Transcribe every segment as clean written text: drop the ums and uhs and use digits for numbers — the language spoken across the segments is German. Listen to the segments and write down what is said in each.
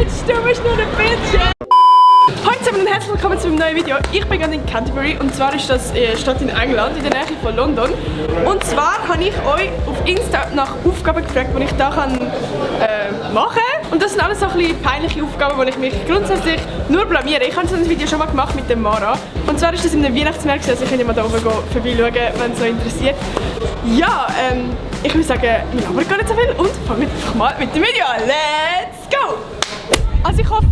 Bitch, du bist nur ein Bitch. Hallo zusammen und herzlich willkommen zu einem neuen Video. Ich bin gerade in Canterbury und zwar ist das eine Stadt in England, in der Nähe von London. Und zwar habe ich euch auf Insta nach Aufgaben gefragt, die ich da machen kann. Und das sind alles so ein bisschen peinliche Aufgaben, wo ich mich grundsätzlich nur blamiere. Ich habe so ein Video schon mal gemacht mit dem Mara. Und zwar ist das in einem Weihnachtsmarkt, also ich kann mal da oben vorbeischauen, wenn es euch interessiert. Ja, ich würde sagen, wir labern gar nicht so viel und fangen einfach mal mit dem Video an. Let's go! Also ich hoffe,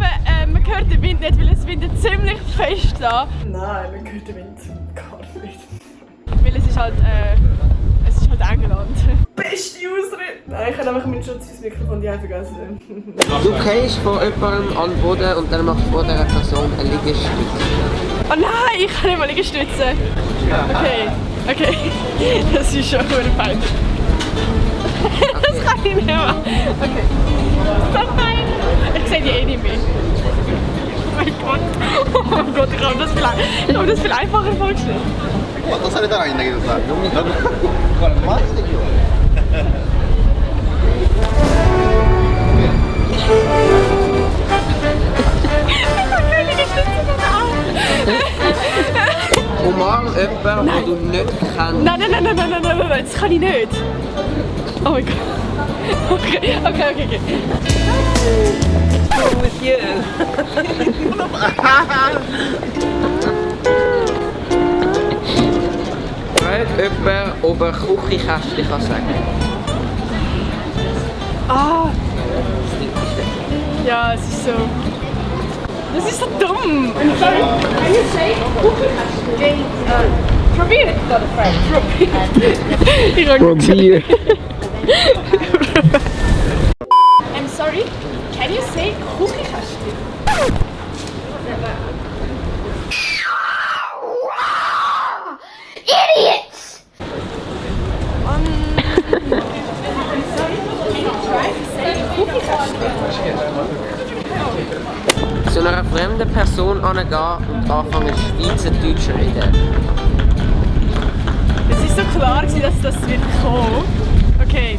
man hört den Wind nicht, weil es windet ziemlich fest da. Nein, man hört den Wind gar nicht. Weil es ist halt England. Beste Ausrede! Nein, ich habe einfach meinen Schutz fürs Mikrofon vergessen. Du gehst von jemandem an den Boden und dann macht vor dieser Person eine Liegestütze. Oh nein, ich kann nicht mal Liegestützen. Okay. Das ist schon peinlich. Das kann ich nicht mehr. Okay. So fein. Ich sehe die eh nicht mehr. Oh mein Gott, ich habe das viel einfacher vorgestellt. ¿Cuánto sale tan ahí que está? ¿Con más de yo? Umarm jemanden, den du nicht kennst. Nein, das kann ich nicht. Oh mein Gott. Okay. Oh, with you. Frag jemanden, ob er Küchenkästchen kann sagen. Ah! Ja, es ist so. Das ist so dumm! Sorry, can you say Küchenkästchen? Probier es, not afraid. Probier. I'm sorry, can you say Küchenkästchen? Idiots! Zu einer fremden Person angehen und anfangen Schweizerdeutsch zu reden. Es war so klar, dass das wird kommen. Okay.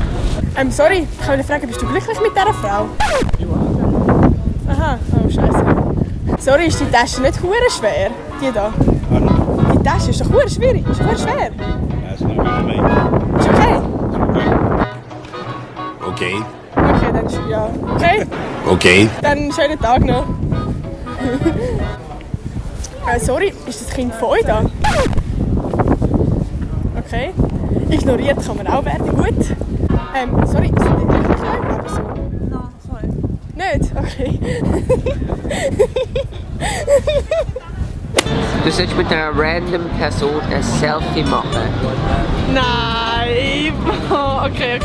Sorry, ich wollte fragen, bist du glücklich mit dieser Frau? Aha, oh scheiße. Sorry, ist die Tasche nicht hure schwer? Die da? Die Tasche ist doch hure schwierig, ist hure schwer. Ja, ist noch okay. Ist okay? Okay. Okay, dann ist ja. Okay, Okay. dann schönen Tag noch. Sorry, ist das Kind von euch da? Okay. Ignoriert kann man auch werden, gut. Sorry, sind die glücklich oder so? No, sorry. Nicht? Okay. Du sollst mit einer random Person ein Selfie machen. Nein! Okay.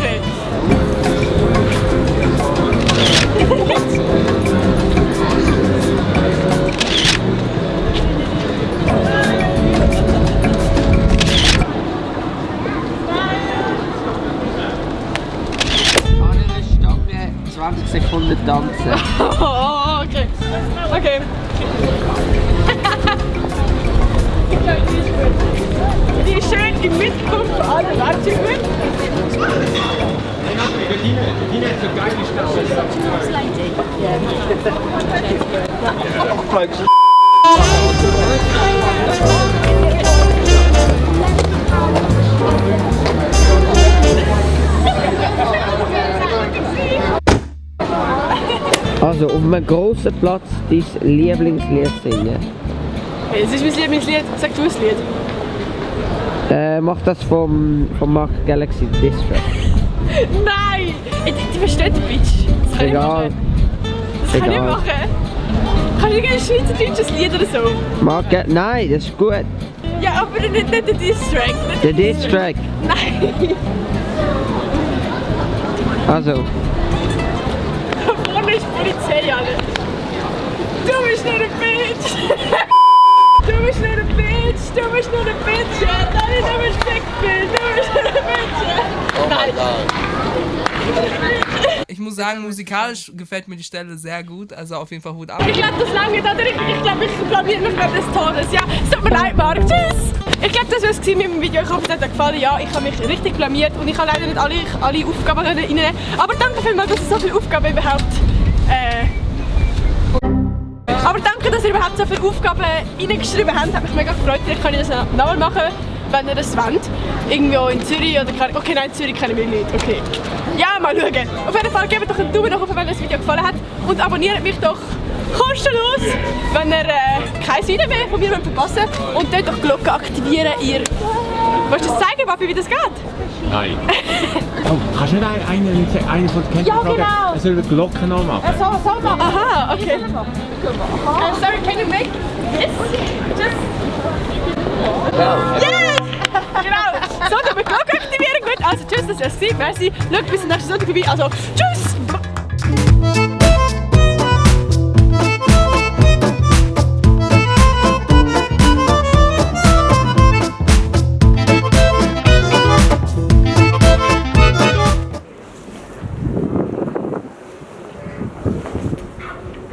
An einer Stange 20 Sekunden tanzen. Oh, okay. Die ist schön im Mittelpunkt von allen Ratschungen. Also, auf einem grossen Platz dein Lieblingslied singen. Okay, das ist mein Lieblingslied. Sag du ein Lied. Mach das vom Mark Galaxy Diss Track. Nein! Die versteht den Bitch. Das kann Egal. ich machen. Das kann ich machen. Kann ich ein schweizerdeutsches Lied oder so? Nein, das ist gut. Ja, aber nicht der Diss-Track. Der Diss Track. Nein! Also. Da vorne ist die Polizei, alle. Du bist nur ein Bitch! Du bist nur ein Bitch! Du bist nur ein Bitch! Nein, du bist Fickbild! Du bist nur ein Bitch! Oh mein Gott. Ich muss sagen, musikalisch gefällt mir die Stelle sehr gut, also auf jeden Fall Hut ab. Ich glaube, das lange nicht, oder? Ich glaube, ich blamiere mich wegen des Todes. Ja, es tut mir leid, Marc. Tschüss! Ich glaube, das war es mit dem Video. Ich hoffe, es hat euch gefallen. Ja, ich habe mich richtig blamiert und ich habe leider nicht alle Aufgaben reinnehmen. Aber danke vielmals, dass ihr so viele Aufgaben überhaupt Aber danke, dass ihr überhaupt so viele Aufgaben reingeschrieben habt. Hat mich mega gefreut. Vielleicht kann ich das nochmal machen, wenn ihr das wollt. Irgendwo in Zürich oder kann... Okay, nein, in Zürich kennen wir nicht. Okay. Ja, mal schauen. Auf jeden Fall gebt doch einen Daumen nach oben, wenn euch das Video gefallen hat. Und abonniert mich doch kostenlos, wenn ihr kein Video mehr von mir verpassen wollt. Und dort doch die Glocke aktivieren. Ihr... Willst du das zeigen, Papi, wie das geht? Nein. Oh, kannst du nicht einen von den Kindern fragen? Genau. Er soll die Glocke noch machen. So machen. Aha, okay. Sorry, can you make this? Just... Yes! Genau! So, dann wir die Glocke aktivieren. Gut, also tschüss, das war's. Merci. Schaut bis zum nächsten Sonntag vorbei. Also, tschüss!